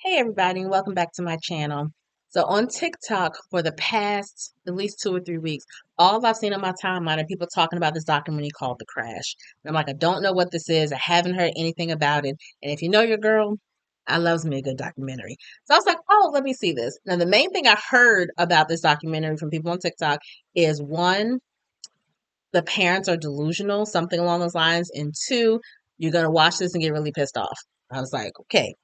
Hey everybody, and welcome back to my channel. So on TikTok for the past at least 2 or 3 weeks, all I've seen on my timeline are people talking about this documentary called The Crash. And I'm like, I don't know what this is. I haven't heard anything about it. And if you know your girl, I loves me a good documentary. So I was like, oh, let me see this. Now the main thing I heard about this documentary from people on TikTok is one, the parents are delusional, something along those lines, and two, you're gonna watch this and get really pissed off. I was like, okay.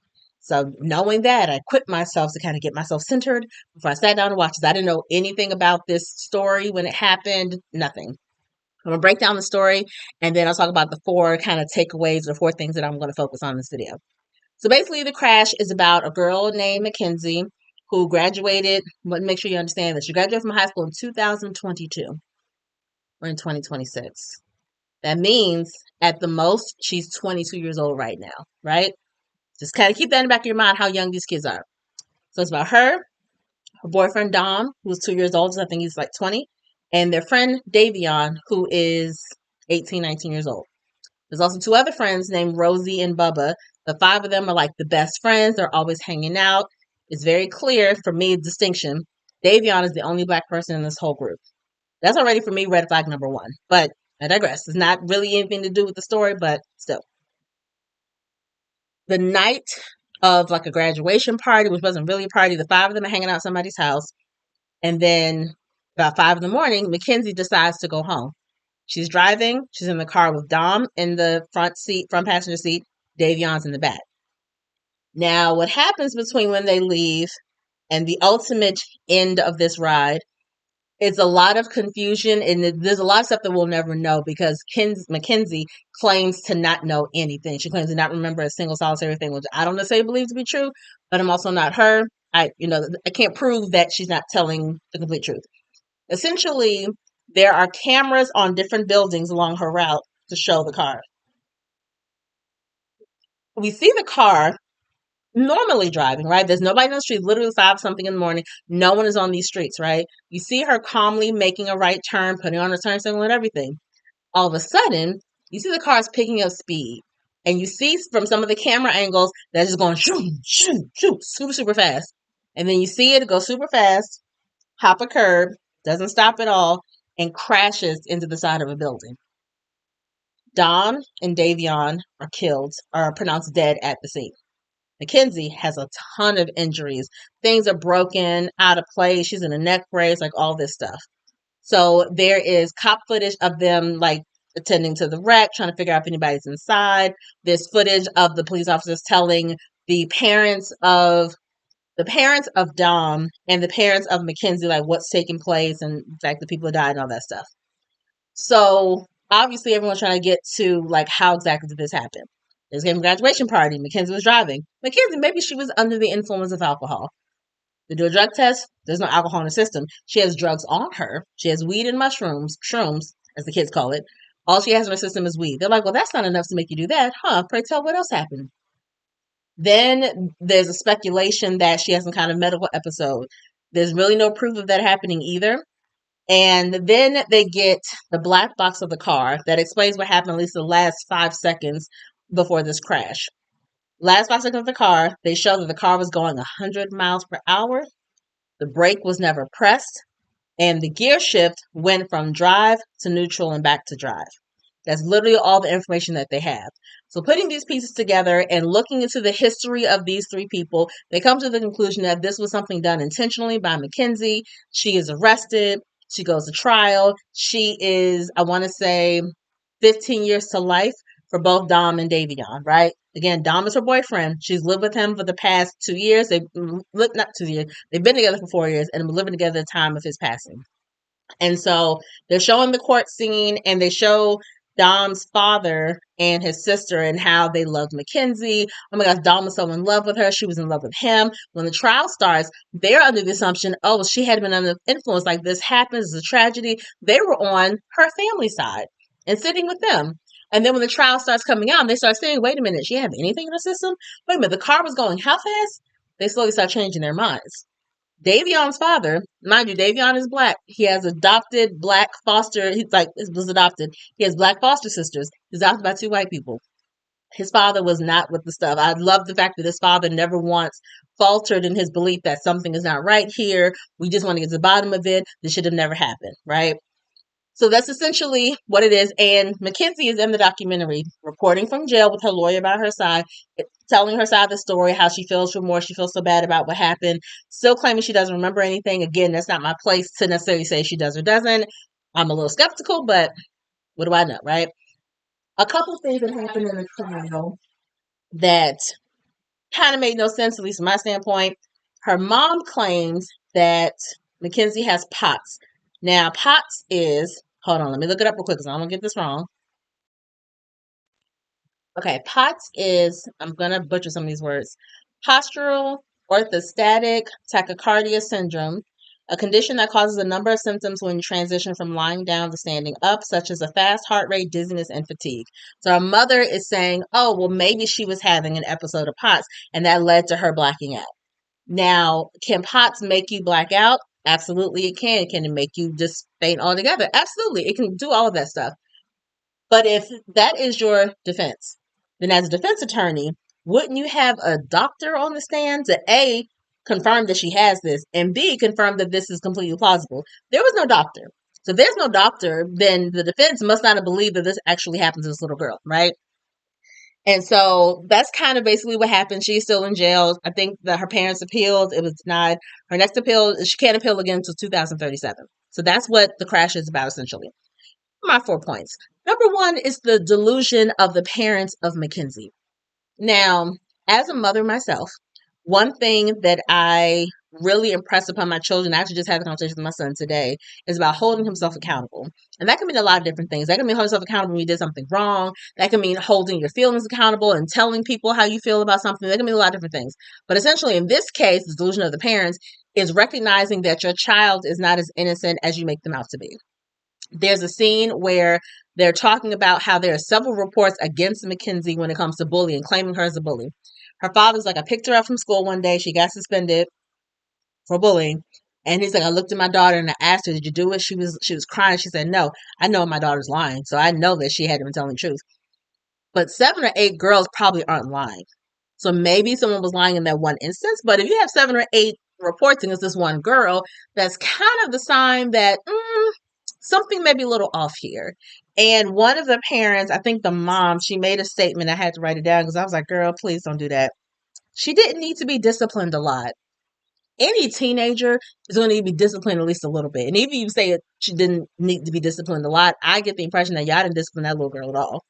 So knowing that, I equipped myself to kind of get myself centered before I sat down to watch this. I didn't know anything about this story when it happened, nothing. I'm gonna break down the story and then I'll talk about the four kind of takeaways or four things that I'm gonna focus on in this video. So basically, The Crash is about a girl named Mackenzie who graduated. But make sure you understand this. She graduated from high school in 2022. We're in 2026. That means at the most, she's 22 years old right now, right? Just kind of keep that in the back of your mind how young these kids are. So it's about her boyfriend Dom, who's 2 years old, so I think he's like 20, and their friend Davion, who is 18, 19 years old. There's also two other friends named Rosie and Bubba. The five of them are like the best friends. They're always hanging out. It's very clear for me, distinction. Davion is the only black person in this whole group. That's already for me red flag number one. But I digress. It's not really anything to do with the story, but still. The night of like a graduation party, which wasn't really a party, the five of them are hanging out at somebody's house. And then about 5 in the morning, Mackenzie decides to go home. She's driving. She's in the car with Dom in the front seat, front passenger seat. Davion's in the back. Now, what happens between when they leave and the ultimate end of this ride, it's a lot of confusion, and there's a lot of stuff that we'll never know because Mackenzie claims to not know anything. She claims to not remember a single solitary thing, which I don't necessarily believe to be true, but I'm also not her. I can't prove that she's not telling the complete truth. Essentially, there are cameras on different buildings along her route to show the car. We see the car normally driving, right? There's nobody on the street, literally 5 something in the morning. No one is on these streets, right? You see her calmly making a right turn, putting on her turn signal and everything. All of a sudden, you see the car is picking up speed. And you see from some of the camera angles that it's going shoot, shoot, shoot, super, super fast. And then you see it go super fast, hop a curb, doesn't stop at all, and crashes into the side of a building. Dom and Davion are killed, are pronounced dead at the scene. Mackenzie has a ton of injuries. Things are broken, out of place. She's in a neck brace, like all this stuff. So there is cop footage of them like attending to the wreck, trying to figure out if anybody's inside. There's footage of the police officers telling the parents of Dom and the parents of Mackenzie like what's taking place and in fact the people who died and all that stuff. So obviously everyone's trying to get to like how exactly did this happen. This came a graduation party. Mackenzie was driving. Mackenzie, maybe she was under the influence of alcohol. They do a drug test. There's no alcohol in the system. She has drugs on her. She has weed and mushrooms, shrooms, as the kids call it. All she has in her system is weed. They're like, well, that's not enough to make you do that, huh? Pray tell, what else happened? Then there's a speculation that she has some kind of medical episode. There's really no proof of that happening either. And then they get the black box of the car that explains what happened at least the last 5 seconds before this crash. Last 5 seconds of the car, they show that the car was going 100 miles per hour. The brake was never pressed, and the gear shift went from drive to neutral and back to drive. That's literally all the information that they have. So putting these pieces together and looking into the history of these three people, they come to the conclusion that this was something done intentionally by Mackenzie. She is arrested. She goes to trial. She is, I want to say, 15 years to life for both Dom and Davion, right? Again, Dom is her boyfriend. She's lived with him for the past 2 years. They've lived, not 2 years, they've been together for 4 years and been living together at the time of his passing. And so they're showing the court scene and they show Dom's father and his sister and how they loved Mackenzie. Oh my gosh, Dom was so in love with her. She was in love with him. When the trial starts, they're under the assumption, oh, she had been under influence. Like this happens, it's a tragedy. They were on her family side and sitting with them. And then when the trial starts coming out, they start saying, wait a minute, she have anything in her system? Wait a minute, the car was going how fast? They slowly start changing their minds. Davion's father, mind you, Davion is black. He has adopted black foster. He's like was adopted. He has black foster sisters. He's adopted by two white people. His father was not with the stuff. I love the fact that his father never once faltered in his belief that something is not right here. We just want to get to the bottom of it. This should have never happened, right? So that's essentially what it is. And Mackenzie is in the documentary, reporting from jail with her lawyer by her side, telling her side of the story, how she feels remorse, she feels so bad about what happened, still claiming she doesn't remember anything. Again, that's not my place to necessarily say she does or doesn't. I'm a little skeptical, but what do I know, right? A couple things that happened in the trial that kind of made no sense, at least from my standpoint. Her mom claims that Mackenzie has POTS. Now, POTS is, hold on, let me look it up real quick because I don't want to get this wrong. Okay, POTS is, I'm going to butcher some of these words, postural orthostatic tachycardia syndrome, a condition that causes a number of symptoms when you transition from lying down to standing up, such as a fast heart rate, dizziness, and fatigue. So her mother is saying, oh, well, maybe she was having an episode of POTS, and that led to her blacking out. Now, can POTS make you black out? Absolutely, it can. Can it make you just faint altogether? Absolutely, it can do all of that stuff. But if that is your defense, then as a defense attorney, wouldn't you have a doctor on the stand to A, confirm that she has this, and B, confirm that this is completely plausible? There was no doctor. So if there's no doctor, then the defense must not have believed that this actually happened to this little girl, right? And so that's kind of basically what happened. She's still in jail. I think that her parents appealed. It was denied. Her next appeal, she can't appeal again until 2037. So that's what the crash is about, essentially. My 4 points. Number one is the delusion of the parents of Mackenzie. Now, as a mother myself, one thing that I really impress upon my children, I actually just had a conversation with my son today, is about holding himself accountable. And that can mean a lot of different things. That can mean holding yourself accountable when you did something wrong. That can mean holding your feelings accountable and telling people how you feel about something. That can mean a lot of different things. But essentially, in this case, the delusion of the parents is recognizing that your child is not as innocent as you make them out to be. There's a scene where they're talking about how there are several reports against Mackenzie when it comes to bullying, claiming her as a bully. Her father's like, I picked her up from school one day. She got suspended for bullying. And he's like, I looked at my daughter and I asked her, did you do it? She was crying. She said, no, I know my daughter's lying. So I know that she hadn't been telling the truth. But 7 or 8 girls probably aren't lying. So maybe someone was lying in that one instance. But if you have 7 or 8 reports against this one girl, that's kind of the sign that something may be a little off here. And one of the parents, I think the mom, she made a statement. I had to write it down because I was like, girl, please don't do that. She didn't need to be disciplined a lot. Any teenager is going to need to be disciplined at least a little bit. And even if you say she didn't need to be disciplined a lot, I get the impression that y'all didn't discipline that little girl at all.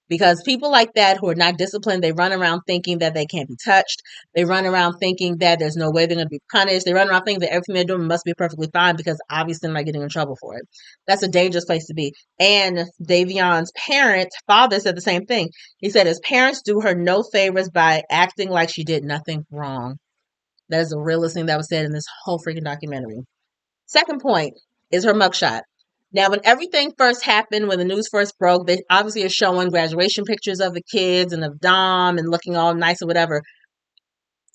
Because people like that who are not disciplined, they run around thinking that they can't be touched. They run around thinking that there's no way they're going to be punished. They run around thinking that everything they're doing must be perfectly fine because obviously they're not getting in trouble for it. That's a dangerous place to be. And Davion's father said the same thing. He said his parents do her no favors by acting like she did nothing wrong. That is the realest thing that was said in this whole freaking documentary. Second point is her mugshot. Now, when everything first happened, when the news first broke, they obviously are showing graduation pictures of the kids and of Dom and looking all nice or whatever.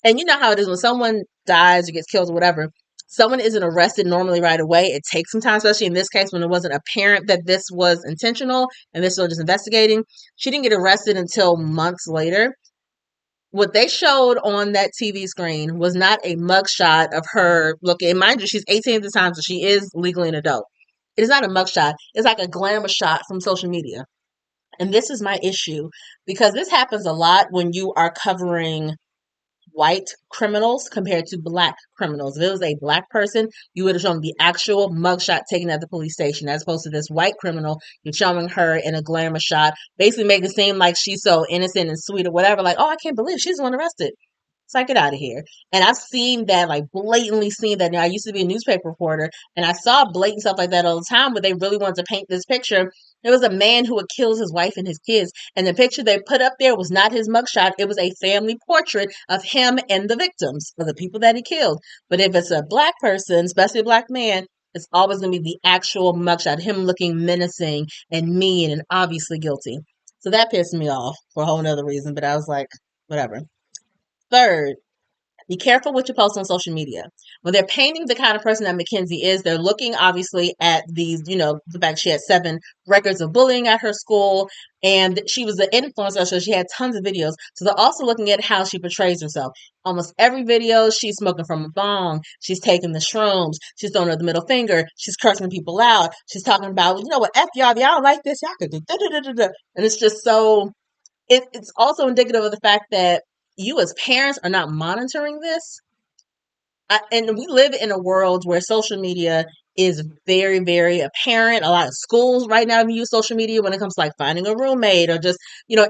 And you know how it is when someone dies or gets killed or whatever, someone isn't arrested normally right away. It takes some time, especially in this case when it wasn't apparent that this was intentional and they're still just investigating. She didn't get arrested until months later. What they showed on that TV screen was not a mugshot of her looking. And mind you, she's 18 at the time, so she is legally an adult. It is not a mugshot. It's like a glamour shot from social media. And this is my issue because this happens a lot when you are covering white criminals compared to black criminals. If it was a black person, you would have shown the actual mugshot taken at the police station, as opposed to this white criminal. You're showing her in a glamour shot, basically making it seem like she's so innocent and sweet or whatever. Like, oh, I can't believe she's the one arrested. It's like, get out of here. And I've seen that, like blatantly seen that. Now, I used to be a newspaper reporter and I saw blatant stuff like that all the time where they really wanted to paint this picture. There was a man who had killed his wife and his kids. And the picture they put up there was not his mugshot. It was a family portrait of him and the victims, of the people that he killed. But if it's a black person, especially a black man, it's always going to be the actual mugshot, him looking menacing and mean and obviously guilty. So that pissed me off for a whole nother reason. But I was like, whatever. Third, Be careful what you post on social media. When they're painting the kind of person that Mackenzie is, they're looking obviously at these, the fact she had 7 records of bullying at her school, and she was an influencer, so she had tons of videos. So they're also looking at how she portrays herself. Almost every video, she's smoking from a bong, she's taking the shrooms, she's throwing her the middle finger, she's cursing people out, she's talking about, what, F y'all, if y'all don't like this, y'all could do da da da da da. And it's just so, it's also indicative of the fact that you as parents are not monitoring this. And we live in a world where social media is very, very apparent. A lot of schools right now use social media when it comes to like finding a roommate or just,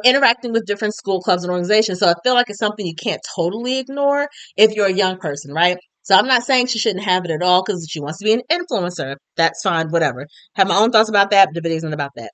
interacting with different school clubs and organizations. So I feel like it's something you can't totally ignore if you're a young person, right? So I'm not saying she shouldn't have it at all because she wants to be an influencer. That's fine, whatever. Have my own thoughts about that, but the video isn't about that.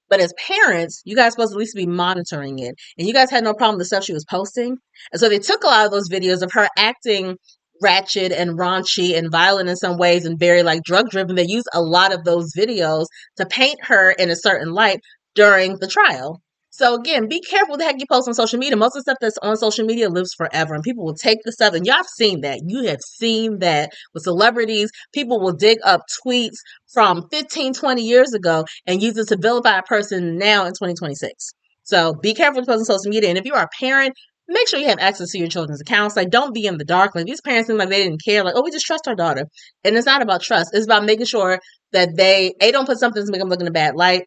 But as parents, you guys supposed to at least be monitoring it. And you guys had no problem with the stuff she was posting. And so they took a lot of those videos of her acting ratchet and raunchy and violent in some ways and very like drug driven. They used a lot of those videos to paint her in a certain light during the trial. So again, be careful what the heck you post on social media. Most of the stuff that's on social media lives forever, and people will take the stuff. And y'all have seen that. You have seen that with celebrities. People will dig up tweets from 15, 20 years ago and use it to vilify a person now in 2026. So be careful with posting on social media. And if you are a parent, make sure you have access to your children's accounts. Like, don't be in the dark. Like, these parents seem like they didn't care. Like, oh, we just trust our daughter. And it's not about trust. It's about making sure that they don't put something to make them look in a bad light.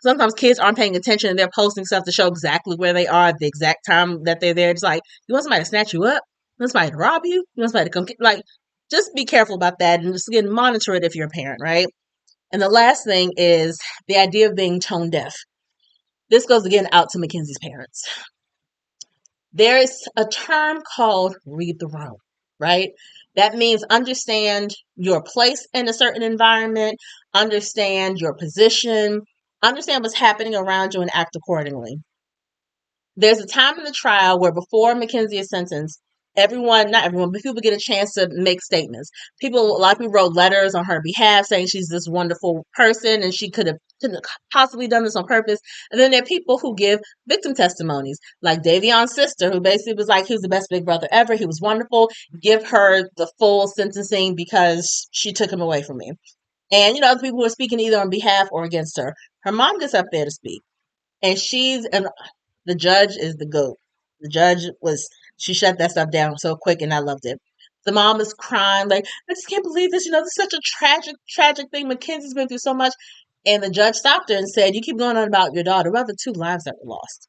Sometimes kids aren't paying attention and they're posting stuff to show exactly where they are at the exact time that they're there. It's like, you want somebody to snatch you up? You want somebody to rob you? You want somebody to come like, just be careful about that and just again monitor it if you're a parent, right? And the last thing is the idea of being tone deaf. This goes again out to Mackenzie's parents. There is a term called read the room, right? That means understand your place in a certain environment, understand your position, understand what's happening around you, and act accordingly. There's a time in the trial where before Mackenzie is sentenced, not everyone, but people get a chance to make statements. A lot of people wrote letters on her behalf saying she's this wonderful person and she couldn't possibly done this on purpose. And then there are people who give victim testimonies, like Davion's sister, who basically was like, he was the best big brother ever. He was wonderful. Give her the full sentencing because she took him away from me. And, other people who are speaking either on behalf or against her. Her mom gets up there to speak. And the judge is the GOAT. The judge she shut that stuff down so quick and I loved it. The mom is crying, like, I just can't believe this. This is such a tragic, tragic thing. Mackenzie's been through so much. And the judge stopped her and said, you keep going on about your daughter. What are the 2 lives that were lost?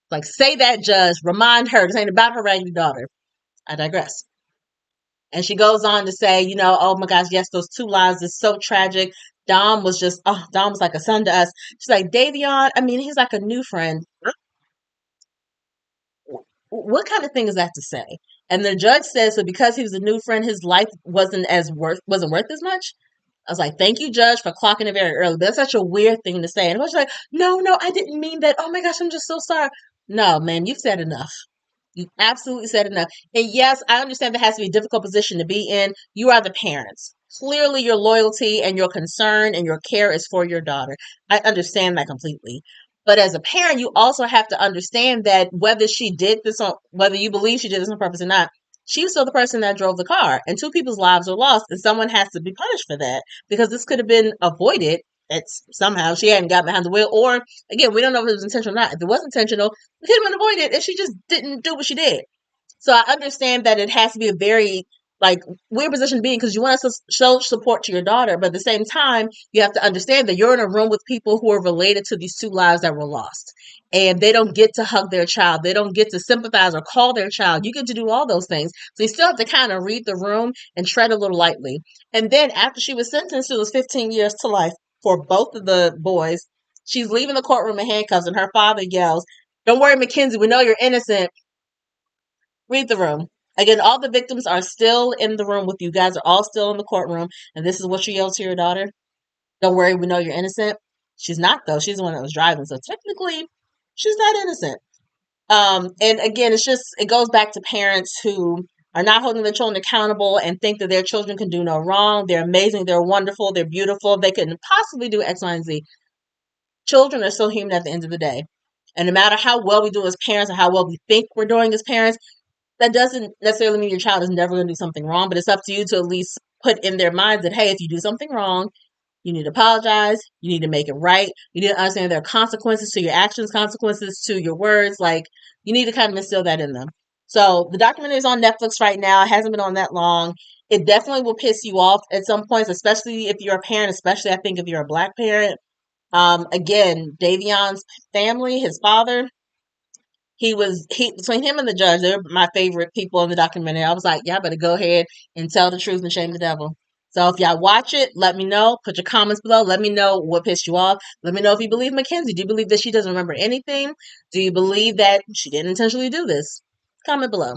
Like, say that, judge. Remind her. This ain't about her raggedy daughter. I digress. And she goes on to say, oh my gosh, yes, those 2 lives is so tragic. Dom was like a son to us. She's like, Davion, he's like a new friend. What kind of thing is that to say? And the judge says, so because he was a new friend, his life wasn't worth as much. I was like, thank you, judge, for clocking it very early. But that's such a weird thing to say. And I was like, no, I didn't mean that. Oh my gosh, I'm just so sorry. No, man, you've said enough. You absolutely said enough. And yes, I understand that has to be a difficult position to be in. You are the parents. Clearly, your loyalty and your concern and your care is for your daughter. I understand that completely. But as a parent, you also have to understand that whether you believe she did this on purpose or not, she was still the person that drove the car, and 2 people's lives were lost, and someone has to be punished for that because this could have been avoided. Somehow she hadn't got behind the wheel, or again, we don't know if it was intentional or not. If it was intentional, it could have been avoided if she just didn't do what she did. So I understand that it has to be a very weird position to be in because you want to show support to your daughter, but at the same time, you have to understand that you're in a room with people who are related to these 2 lives that were lost, and they don't get to hug their child, they don't get to sympathize or call their child. You get to do all those things, so you still have to kind of read the room and tread a little lightly. And then after she was sentenced to those 15 years to life for both of the boys, she's leaving the courtroom in handcuffs, and her father yells, "Don't worry, Mackenzie, we know you're innocent." Read the room. Again, all the victims are still in the room with you. Guys are all still in the courtroom. And this is what you yell to your daughter. Don't worry, we know you're innocent. She's not, though. She's the one that was driving. So technically, she's not innocent. And again, it goes back to parents who are not holding their children accountable and think that their children can do no wrong. They're amazing. They're wonderful. They're beautiful. They couldn't possibly do X, Y, and Z. Children are still human at the end of the day. And no matter how well we do as parents or how well we think we're doing as parents, that doesn't necessarily mean your child is never going to do something wrong, but it's up to you to at least put in their minds that, hey, if you do something wrong, you need to apologize. You need to make it right. You need to understand there are consequences to your actions, consequences to your words. Like, you need to kind of instill that in them. So the documentary is on Netflix right now. It hasn't been on that long. It definitely will piss you off at some points, especially if you're a parent, especially I think if you're a black parent. Again, Davion's family, his father, he between him and the judge, they're my favorite people in the documentary. I was like, y'all better go ahead and tell the truth and shame the devil. So if y'all watch it, let me know. Put your comments below. Let me know what pissed you off. Let me know if you believe Mackenzie. Do you believe that she doesn't remember anything? Do you believe that she didn't intentionally do this? Comment below.